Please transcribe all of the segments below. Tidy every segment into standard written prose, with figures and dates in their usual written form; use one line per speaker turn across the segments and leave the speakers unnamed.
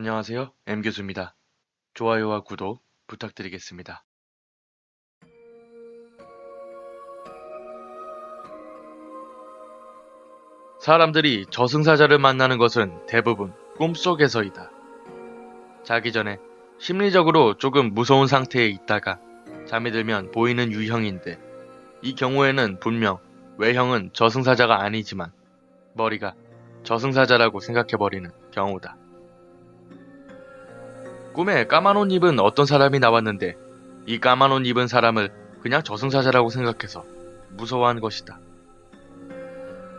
안녕하세요. M교수입니다. 좋아요와 구독 부탁드리겠습니다. 사람들이 저승사자를 만나는 것은 대부분 꿈속에서이다. 자기 전에 심리적으로 조금 무서운 상태에 있다가 잠이 들면 보이는 유형인데, 이 경우에는 분명 외형은 저승사자가 아니지만 머리가 저승사자라고 생각해버리는 경우다. 꿈에 까만 옷 입은 어떤 사람이 나왔는데, 이 까만 옷 입은 사람을 그냥 저승사자라고 생각해서 무서워한 것이다.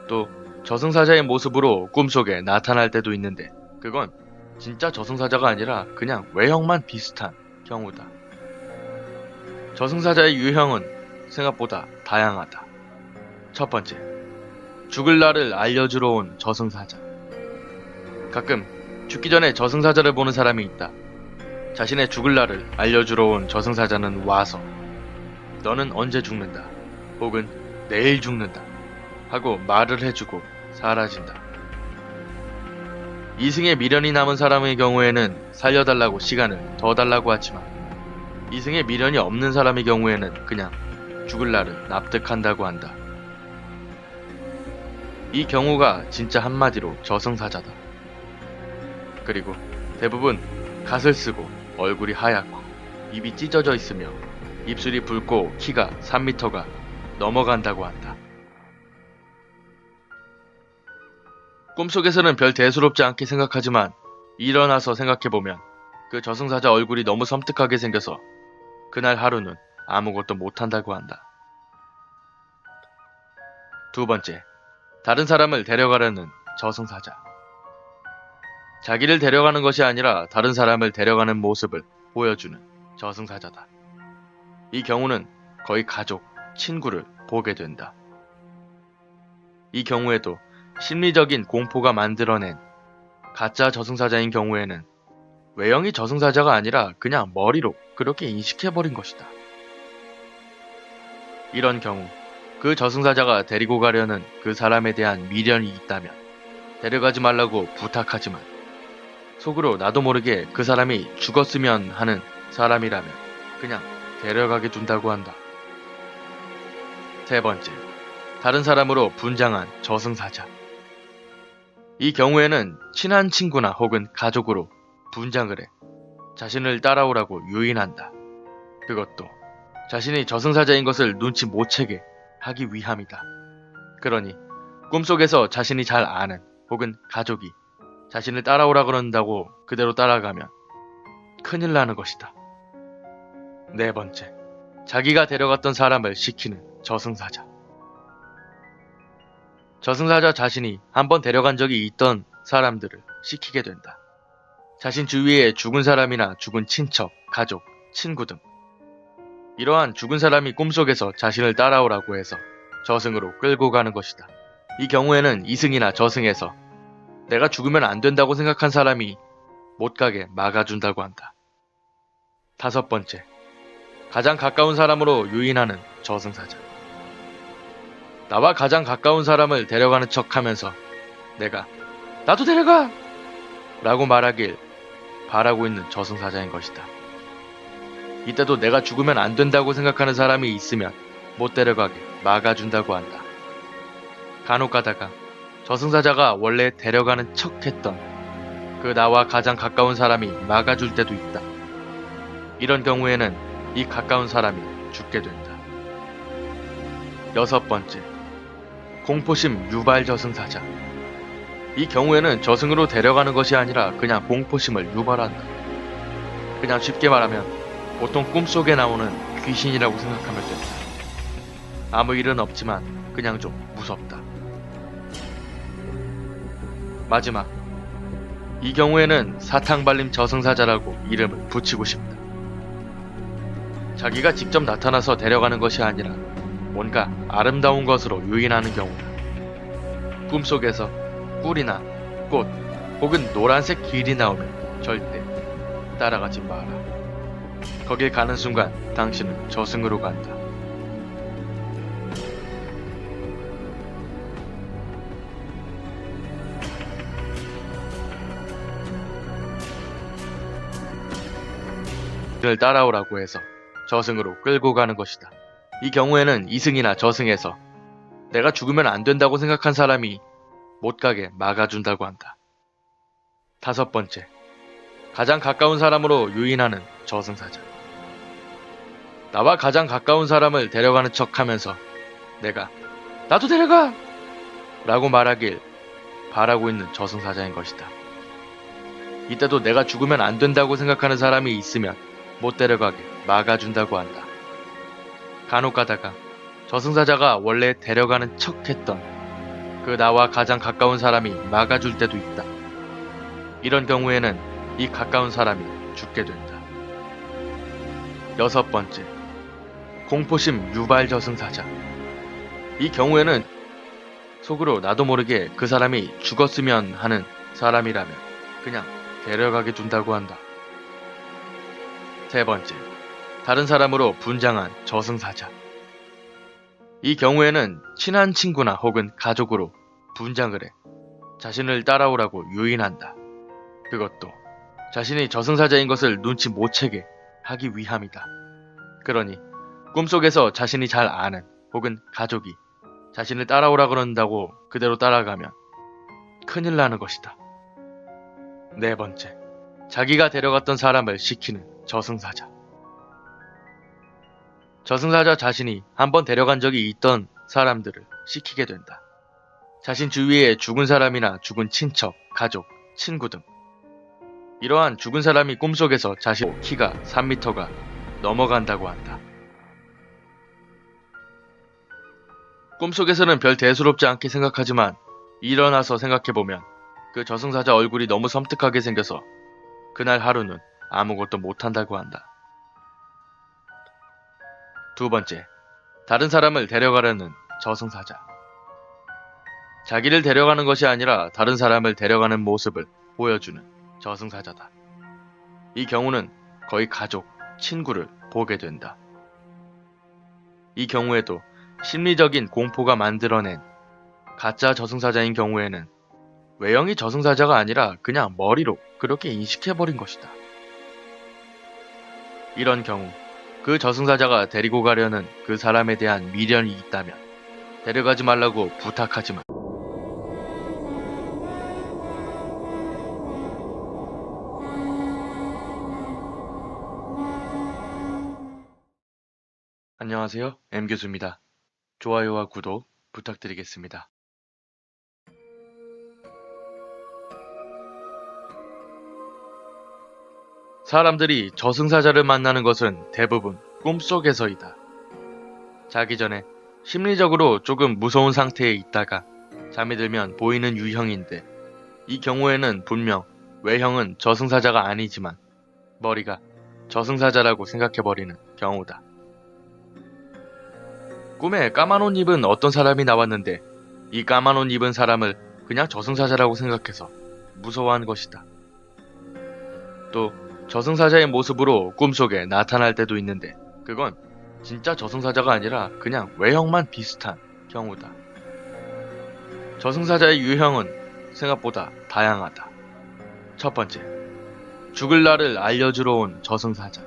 또 저승사자의 모습으로 꿈속에 나타날 때도 있는데, 그건 진짜 저승사자가 아니라 그냥 외형만 비슷한 경우다. 저승사자의 유형은 생각보다 다양하다. 첫 번째, 죽을 날을 알려주러 온 저승사자. 가끔 죽기 전에 저승사자를 보는 사람이 있다. 자신의 죽을 날을 알려주러 온 저승사자는 와서 너는 언제 죽는다, 혹은 내일 죽는다 하고 말을 해주고 사라진다. 이승에 미련이 남은 사람의 경우에는 살려달라고 시간을 더 달라고 하지만, 이승에 미련이 없는 사람의 경우에는 그냥 죽을 날을 납득한다고 한다. 이 경우가 진짜 한마디로 저승사자다. 그리고 대부분 갓을 쓰고 얼굴이 하얗고 입이 찢어져 있으며 입술이 붉고 키가 3m가 넘어간다고 한다. 꿈속에서는 별 대수롭지 않게 생각하지만 일어나서 생각해보면 그 저승사자 얼굴이 너무 섬뜩하게 생겨서 그날 하루는 아무것도 못한다고 한다. 두 번째, 다른 사람을 데려가려는 저승사자. 자기를 데려가는 것이 아니라 다른 사람을 데려가는 모습을 보여주는 저승사자다. 이 경우는 거의 가족, 친구를 보게 된다. 이 경우에도 심리적인 공포가 만들어낸 가짜 저승사자인 경우에는 외형이 저승사자가 아니라 그냥 머리로 그렇게 인식해버린 것이다. 이런 경우 그 저승사자가 데리고 가려는 그 사람에 대한 미련이 있다면 데려가지 말라고 부탁하지만, 속으로 나도 모르게 그 사람이 죽었으면 하는 사람이라면 그냥 데려가게 둔다고 한다. 세 번째, 다른 사람으로 분장한 저승사자. 이 경우에는 친한 친구나 혹은 가족으로 분장을 해 자신을 따라오라고 유인한다. 그것도 자신이 저승사자인 것을 눈치 못 채게 하기 위함이다. 그러니 꿈속에서 자신이 잘 아는 혹은 가족이 자신을 따라오라 그런다고 그대로 따라가면 큰일 나는 것이다. 네 번째, 자기가 데려갔던 사람을 시키는 저승사자. 저승사자 자신이 한번 데려간 적이 있던 사람들을 시키게 된다. 자신 주위에 죽은 사람이나 죽은 친척, 가족, 친구 등 이러한 죽은 사람이 꿈속에서 자신을 따라오라고 해서 저승으로 끌고 가는 것이다. 이 경우에는 이승이나 저승에서 내가 죽으면 안 된다고 생각한 사람이 못 가게 막아준다고 한다. 다섯 번째, 가장 가까운 사람으로 유인하는 저승사자. 나와 가장 가까운 사람을 데려가는 척 하면서 내가 나도 데려가! 라고 말하길 바라고 있는 저승사자인 것이다. 이때도 내가 죽으면 안 된다고 생각하는 사람이 있으면 못 데려가게 막아준다고 한다. 간혹 가다가 저승사자가 원래 데려가는 척 했던 그 나와 가장 가까운 사람이 막아줄 때도 있다. 이런 경우에는 이 가까운 사람이 죽게 된다. 여섯 번째, 공포심 유발 저승사자. 이 경우에는 저승으로 데려가는 것이 아니라 그냥 공포심을 유발한다. 그냥 쉽게 말하면 보통 꿈속에 나오는 귀신이라고 생각하면 된다. 아무 일은 없지만 그냥 좀 무섭다. 마지막, 이 경우에는 사탕발림 저승사자라고 이름을 붙이고 싶다. 자기가 직접 나타나서 데려가는 것이 아니라 뭔가 아름다운 것으로 유인하는 경우다. 꿈속에서 꿀이나 꽃 혹은 노란색 길이 나오면 절대 따라가지 마라. 거길 가는 순간 당신은 저승으로 간다. 을 따라오라고 해서 저승으로 끌고 가는 것이다. 이 경우에는 이승이나 저승에서 내가 죽으면 안 된다고 생각한 사람이 못 가게 막아준다고 한다. 5번째, 가장 가까운 사람으로 유인하는 저승사자. 나와 가장 가까운 사람을 데려가는 척 하면서 내가 나도 데려가! 라고 말하길 바라고 있는 저승사자인 것이다. 이때도 내가 죽으면 안 된다고 생각하는 사람이 있으면 못 데려가게 막아준다고 한다. 간혹 가다가 저승사자가 원래 데려가는 척 했던 그 나와 가장 가까운 사람이 막아줄 때도 있다. 이런 경우에는 이 가까운 사람이 죽게 된다. 6번째, 공포심 유발 저승사자. 이 경우에는 속으로 나도 모르게 그 사람이 죽었으면 하는 사람이라면 그냥 데려가게 둔다고 한다. 3번째, 다른 사람으로 분장한 저승사자. 이 경우에는 친한 친구나 혹은 가족으로 분장을 해 자신을 따라오라고 유인한다. 그것도 자신이 저승사자인 것을 눈치 못 채게 하기 위함이다. 그러니 꿈속에서 자신이 잘 아는 혹은 가족이 자신을 따라오라 그런다고 그대로 따라가면 큰일 나는 것이다. 4번째, 자기가 데려갔던 사람을 시키는 저승사자. 저승사자 자신이 한번 데려간 적이 있던 사람들을 시키게 된다. 자신 주위에 죽은 사람이나 죽은 친척, 가족, 친구 등 이러한 죽은 사람이 꿈속에서 자신 키가 3m가 넘어간다고 한다. 꿈속에서는 별 대수롭지 않게 생각하지만 일어나서 생각해보면 그 저승사자 얼굴이 너무 섬뜩하게 생겨서 그날 하루는 아무것도 못한다고 한다. 2번째, 다른 사람을 데려가려는 저승사자. 자기를 데려가는 것이 아니라 다른 사람을 데려가는 모습을 보여주는 저승사자다. 이 경우는 거의 가족, 친구를 보게 된다. 이 경우에도 심리적인 공포가 만들어낸 가짜 저승사자인 경우에는 외형이 저승사자가 아니라 그냥 머리로 그렇게 인식해버린 것이다. 이런 경우 그 저승사자가 데리고 가려는 그 사람에 대한 미련이 있다면 데려가지 말라고 부탁하지만 안녕하세요, M교수입니다. 좋아요와 구독 부탁드리겠습니다. 사람들이 저승사자를 만나는 것은 대부분 꿈속에서이다. 자기 전에 심리적으로 조금 무서운 상태에 있다가 잠이 들면 보이는 유형인데 이 경우에는 분명 외형은 저승사자가 아니지만 머리가 저승사자라고 생각해버리는 경우다. 꿈에 까만 옷 입은 어떤 사람이 나왔는데 이 까만 옷 입은 사람을 그냥 저승사자라고 생각해서 무서워한 것이다. 또 저승사자의 모습으로 꿈속에 나타날 때도 있는데 그건 진짜 저승사자가 아니라 그냥 외형만 비슷한 경우다. 저승사자의 유형은 생각보다 다양하다. 첫 번째, 죽을 날을 알려주러 온 저승사자.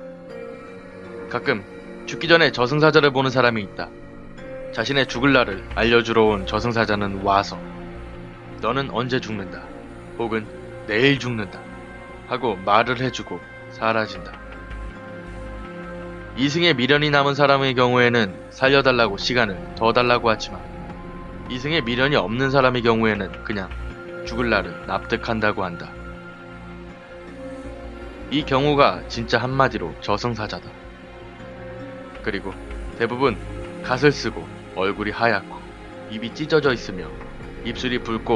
가끔 죽기 전에 저승사자를 보는 사람이 있다. 자신의 죽을 날을 알려주러 온 저승사자는 와서 너는 언제 죽는다 혹은 내일 죽는다 하고 말을 해주고 사라진다. 이승에 미련이 남은 사람의 경우에는 살려달라고 시간을 더 달라고 하지만 이승에 미련이 없는 사람의 경우에는 그냥 죽을 날을 납득한다고 한다. 이 경우가 진짜 한마디로 저승사자다. 그리고 대부분 갓을 쓰고 얼굴이 하얗고 입이 찢어져 있으며 입술이 붉고